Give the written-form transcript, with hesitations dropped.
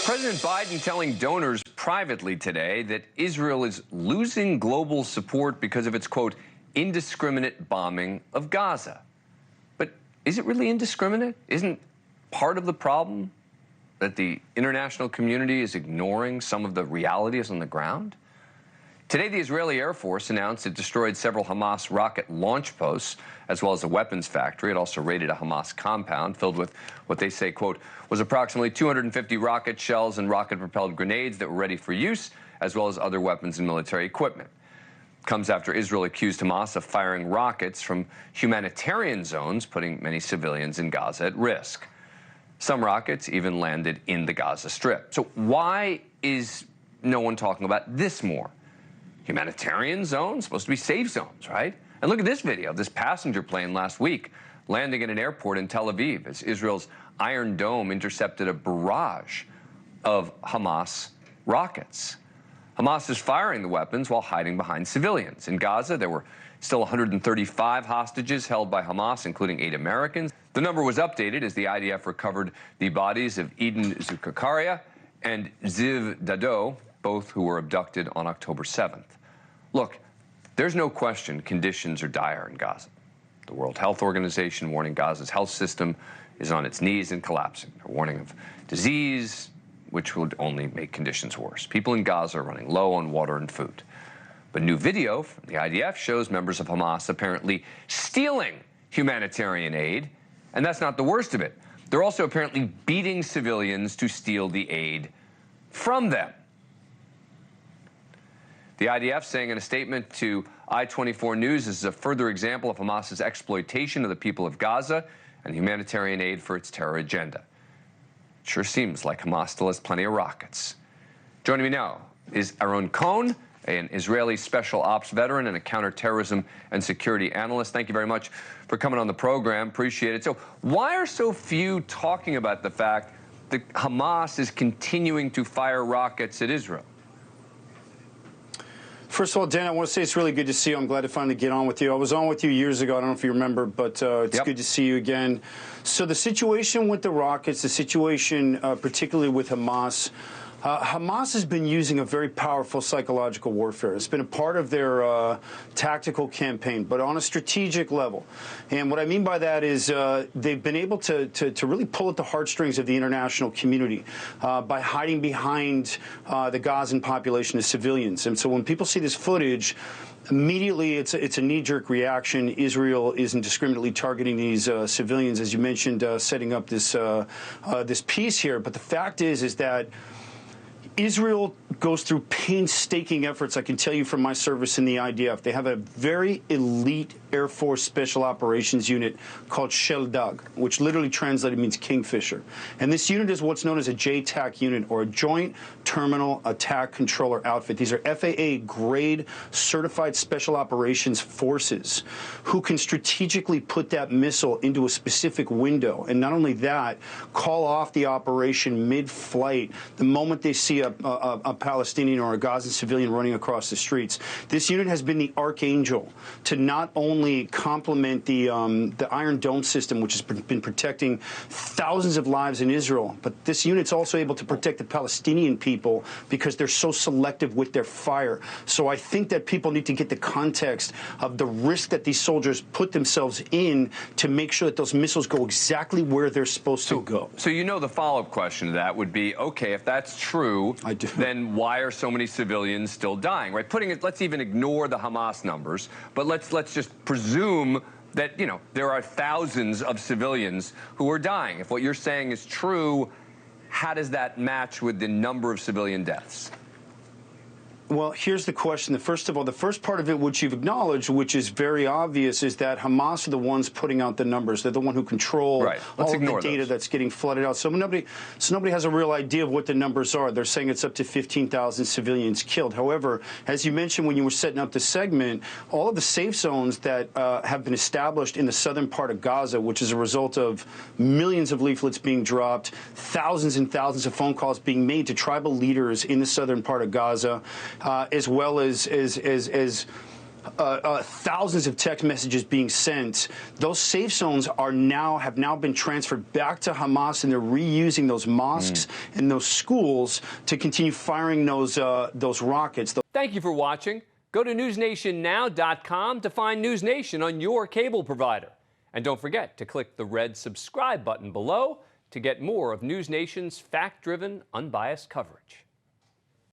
President Biden telling donors privately today that Israel is losing global support because of its, quote, indiscriminate bombing of Gaza. But is it really indiscriminate? Isn't part of the problem that the international community is ignoring some of the realities on the ground? Today, the Israeli Air Force announced it destroyed several Hamas rocket launch posts, as well as a weapons factory. It also raided a Hamas compound filled with what they say, quote, was approximately 250 rocket shells and rocket-propelled grenades that were ready for use, as well as other weapons and military equipment. It comes after Israel accused Hamas of firing rockets from humanitarian zones, putting many civilians in Gaza at risk. Some rockets even landed in the Gaza Strip. So why is no one talking about this more? Humanitarian zones, supposed to be safe zones, right? And look at this video of this passenger plane last week landing at an airport in Tel Aviv as Israel's Iron Dome intercepted a barrage of Hamas rockets. Hamas is firing the weapons while hiding behind civilians. In Gaza, there were still 135 hostages held by Hamas, including 8 Americans. The number was updated as the IDF recovered the bodies of Eden Zukakaria and Ziv Dado, both who were abducted on October 7th. Look, there's no question conditions are dire in Gaza. The World Health Organization warning Gaza's health system is on its knees and collapsing. They're warning of disease, which would only make conditions worse. People in Gaza are running low on water and food. But new video from the IDF shows members of Hamas apparently stealing humanitarian aid, and that's not the worst of it. They're also apparently beating civilians to steal the aid from them. The IDF saying in a statement to I-24 News, this is a further example of Hamas's exploitation of the people of Gaza and humanitarian aid for its terror agenda. It sure seems like Hamas still has plenty of rockets. Joining me now is Aaron Cohen, an Israeli special ops veteran and a counterterrorism and security analyst. Thank you very much for coming on the program. Appreciate it. So why are so few talking about the fact that Hamas is continuing to fire rockets at Israel? First of all, Dan, I want to say it's really good to see you. I'm glad to finally get on with you. I was on with you years ago. I don't know if you remember, but it's good to see you again. So the situation with the rockets, the situation particularly with Hamas, Hamas has been using a very powerful psychological warfare. It's been a part of their tactical campaign, but on a strategic level. And what I mean by that is they've been able to really pull at the heartstrings of the international community by hiding behind the Gazan population as civilians. And so when people see this footage, immediately, it's a knee-jerk reaction. Israel is indiscriminately targeting these civilians, as you mentioned, setting up this this piece here. But the fact is that Israel goes through painstaking efforts, I can tell you from my service in the IDF. They have a very elite Air Force Special Operations unit called Sheldag, which literally translated means Kingfisher. And this unit is what's known as a JTAC unit, or a Joint Terminal Attack Controller Outfit. These are FAA-grade certified Special Operations forces who can strategically put that missile into a specific window. And not only that, call off the operation mid-flight the moment they see a Palestinian or a Gazan civilian running across the streets. This unit has been the archangel to not only complement the Iron Dome system, which has been protecting thousands of lives in Israel, but this unit's also able to protect the Palestinian people because they're so selective with their fire. So I think that people need to get the context of the risk that these soldiers put themselves in to make sure that those missiles go exactly where they're supposed to go. So you know the follow-up question to that would be, okay, if that's true, I do. Then why are so many civilians still dying, right? Putting it, let's even ignore the Hamas numbers, but let's just presume that, you know, there are thousands of civilians who are dying. If what you're saying is true, how does that match with the number of civilian deaths? Well, here's the question. First of all, the first part of it, which you've acknowledged, which is very obvious, is that Hamas are the ones putting out the numbers. They're the one who control all of the data that's getting flooded out. So nobody has a real idea of what the numbers are. They're saying it's up to 15,000 civilians killed. However, as you mentioned when you were setting up the segment, all of the safe zones that have been established in the southern part of Gaza, which is a result of millions of leaflets being dropped, thousands and thousands of phone calls being made to tribal leaders in the southern part of Gaza, as well as thousands of text messages being sent. Those safe zones have now been transferred back to Hamas, and they're reusing those mosques and those schools to continue firing those rockets. Thank you for watching. Go to newsnationnow.com to find NewsNation on your cable provider. And don't forget to click the red subscribe button below to get more of NewsNation's fact-driven, unbiased coverage.